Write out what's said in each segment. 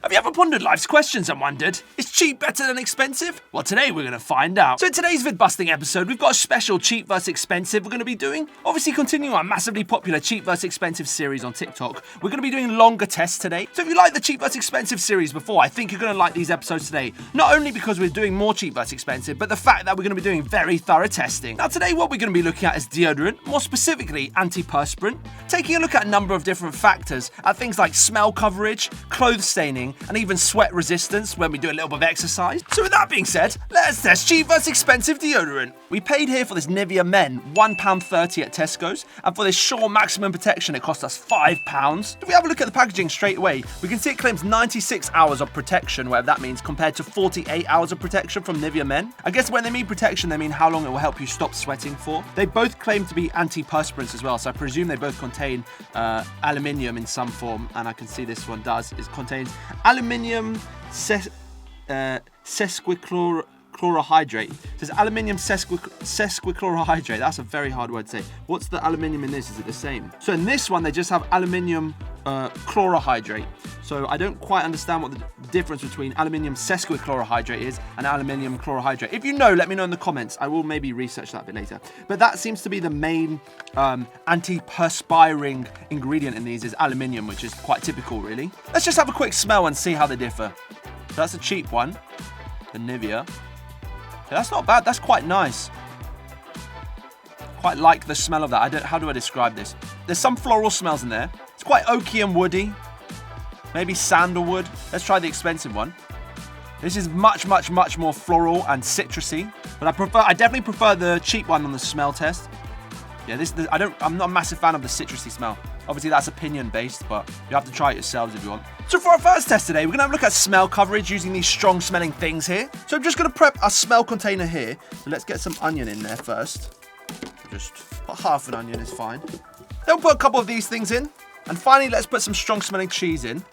Have you ever pondered life's questions and wondered, is cheap better than expensive? Well, today we're going to find out. So in today's VIDBUSTING episode, we've got a special cheap versus expensive we're going to be doing. Obviously, continuing our massively popular cheap versus expensive series on TikTok, we're going to be doing longer tests today. So if you liked the cheap versus expensive series before, I think you're going to like these episodes today. Not only because we're doing more cheap versus expensive, but the fact that we're going to be doing very thorough testing. Now today, what we're going to be looking at is deodorant, more specifically antiperspirant, taking a look at a number of different factors at things like smell coverage, clothes staining, and even sweat resistance when we do a little bit of exercise. So with that being said, let's test cheap versus expensive deodorant. We paid here for this Nivea Men £1.30 at Tesco's, and for this Sure Maximum Protection it cost us £5. If we have a look at the packaging straight away, we can see it claims 96 hours of protection, whatever that means, compared to 48 hours of protection from Nivea Men. I guess when they mean protection, they mean how long it will help you stop sweating for. They both claim to be antiperspirants as well, so I presume they both contain aluminium in some form, and I can see this one does. It contains aluminium sesquichlorohydrate. It says aluminium sesquichlorohydrate. That's a very hard word to say. What's the aluminium in this? Is it the same? So in this one, they just have aluminium chlorohydrate. So I don't quite understand what the difference between aluminium sesquichlorohydrate is and aluminium chlorohydrate. If you know, let me know in the comments. I will maybe research that a bit later. But that seems to be the main anti-perspiring ingredient in these is aluminium, which is quite typical, really. Let's just have a quick smell and see how they differ. So that's a cheap one, the Nivea. Yeah, that's not bad. That's quite nice. Quite like the smell of that. How do I describe this? There's some floral smells in there. It's quite oaky and woody. Maybe sandalwood. Let's try the expensive one. This is much more floral and citrusy. But I definitely prefer the cheap one on the smell test. Yeah, I'm not a massive fan of the citrusy smell. Obviously, that's opinion-based, but you have to try it yourselves if you want. So for our first test today, we're going to have a look at smell coverage using these strong-smelling things here. So I'm just going to prep our smell container here. So let's get some onion in there first. Just put half an onion is fine. Then we'll put a couple of these things in. And finally, let's put some strong-smelling cheese in.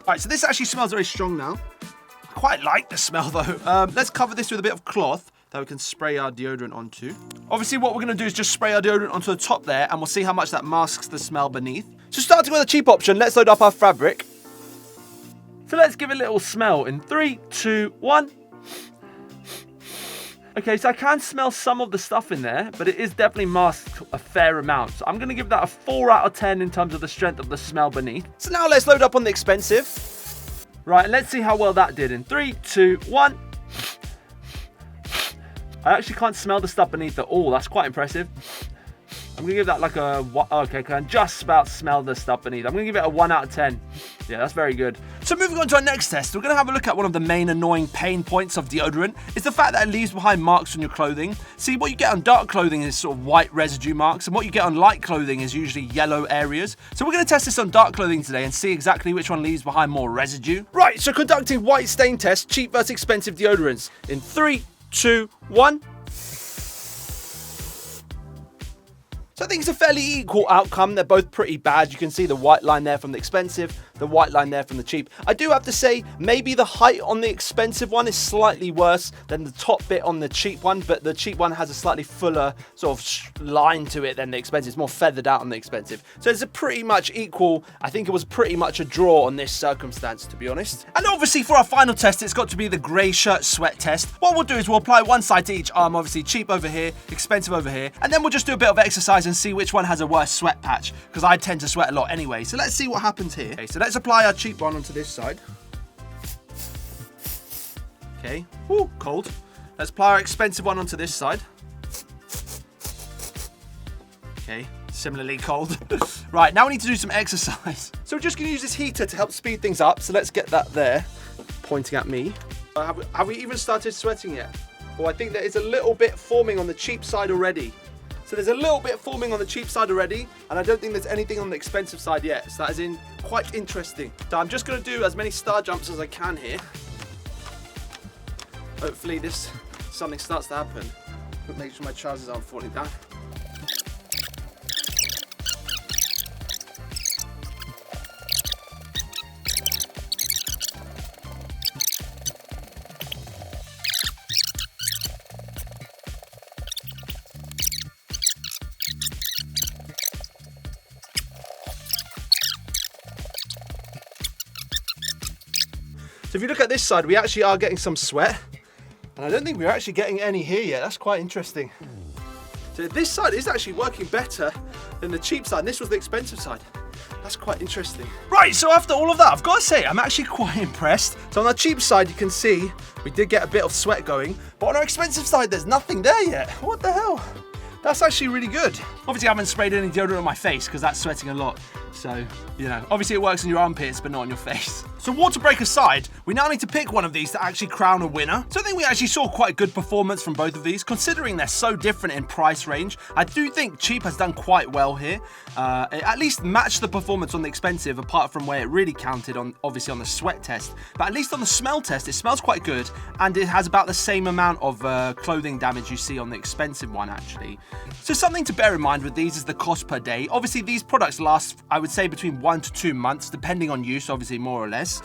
All right, so this actually smells very strong now. I quite like the smell, though. Let's cover this with a bit of cloth that we can spray our deodorant onto. Obviously, what we're going to do is just spray our deodorant onto the top there, and we'll see how much that masks the smell beneath. So starting with a cheap option, let's load up our fabric. So let's give it a little smell in 3, 2, 1. Okay, so I can smell some of the stuff in there, but it is definitely masked a fair amount. So I'm going to give that a 4 out of 10 in terms of the strength of the smell beneath. So now let's load up on the expensive. Right, and let's see how well that did in 3, 2, 1. I actually can't smell the stuff beneath at all. That's quite impressive. I'm going to give that like a... Okay, I can just about smell the stuff beneath. I'm going to give it a 1 out of 10. Yeah, that's very good. So moving on to our next test, we're going to have a look at one of the main annoying pain points of deodorant. It's the fact that it leaves behind marks on your clothing. See, what you get on dark clothing is sort of white residue marks, and what you get on light clothing is usually yellow areas. So we're going to test this on dark clothing today and see exactly which one leaves behind more residue. Right, so conducting white stain test, cheap versus expensive deodorants. In 3, 2, 1. So I think it's a fairly equal outcome. They're both pretty bad. You can see the white line there from the expensive, the white line there from the cheap. I do have to say, maybe the height on the expensive one is slightly worse than the top bit on the cheap one, but the cheap one has a slightly fuller sort of line to it than the expensive. It's more feathered out on the expensive. So it's a pretty much equal. I think it was pretty much a draw on this circumstance, to be honest. And obviously for our final test, it's got to be the grey shirt sweat test. What we'll do is we'll apply one side to each arm, obviously cheap over here, expensive over here, and then we'll just do a bit of exercise and see which one has a worse sweat patch, because I tend to sweat a lot anyway. So let's see what happens here. Okay, so let's apply our cheap one onto this side. Okay, ooh, cold. Let's apply our expensive one onto this side. Okay, similarly cold. Right, now we need to do some exercise. So we're just going to use this heater to help speed things up. So let's get that there, pointing at me. Have we even started sweating yet? Oh, I think there is a little bit forming on the cheap side already. So there's a little bit forming on the cheap side already, and I don't think there's anything on the expensive side yet. So that is quite interesting. So I'm just going to do as many star jumps as I can here. Hopefully something starts to happen. Make sure my trousers aren't falling down. So if you look at this side, we actually are getting some sweat. And I don't think we're actually getting any here yet. That's quite interesting. So this side is actually working better than the cheap side. And this was the expensive side. That's quite interesting. Right, so after all of that, I've got to say, I'm actually quite impressed. So on the cheap side, you can see we did get a bit of sweat going. But on our expensive side, there's nothing there yet. What the hell? That's actually really good. Obviously, I haven't sprayed any deodorant on my face because that's sweating a lot. So, you know, obviously it works in your armpits, but not on your face. So water break aside, we now need to pick one of these to actually crown a winner. So I think we actually saw quite a good performance from both of these, considering they're so different in price range. I do think cheap has done quite well here. It at least matched the performance on the expensive, apart from where it really counted on, obviously on the sweat test. But at least on the smell test, it smells quite good, and it has about the same amount of clothing damage you see on the expensive one, actually. So something to bear in mind with these is the cost per day. Obviously, these products last, I would say, between 1 to 2 months, depending on use, obviously, more or less.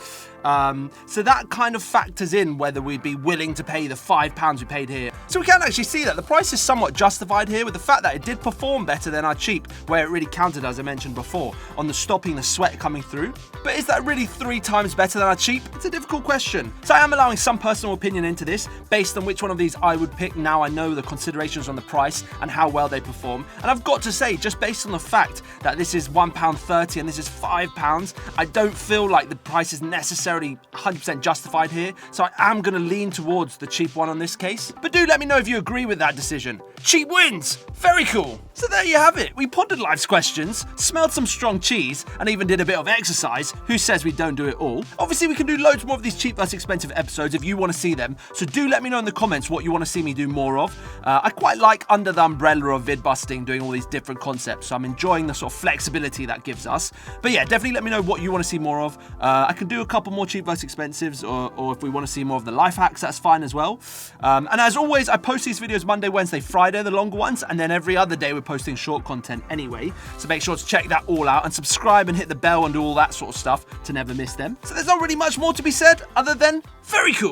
So that kind of factors in whether we'd be willing to pay the £5 we paid here. So we can actually see that the price is somewhat justified here with the fact that it did perform better than our cheap, where it really counted, as I mentioned before, on the stopping the sweat coming through. But is that really 3 times better than our cheap? It's a difficult question. So I am allowing some personal opinion into this, based on which one of these I would pick now I know the considerations on the price and how well they perform. And I've got to say, just based on the fact that this is £1.30 and this is £5, I don't feel like the price is necessarily 100% justified here, so I am going to lean towards the cheap one on this case. But do let me know if you agree with that decision. Cheap wins! Very cool! So there you have it. We pondered life's questions, smelled some strong cheese, and even did a bit of exercise. Who says we don't do it all? Obviously, we can do loads more of these cheap versus expensive episodes if you want to see them, so do let me know in the comments what you want to see me do more of. I quite like under the umbrella of VIDBUSTING doing all these different concepts, so I'm enjoying the sort of flexibility that gives us. But yeah, definitely let me know what you want to see more of. I can do a couple more cheap versus expensives, or if we want to see more of the life hacks, that's fine as well. And as always, I post these videos Monday, Wednesday, Friday, the longer ones, and then every other day we're posting short content anyway. So make sure to check that all out and subscribe and hit the bell and do all that sort of stuff to never miss them. So there's not really much more to be said other than very cool.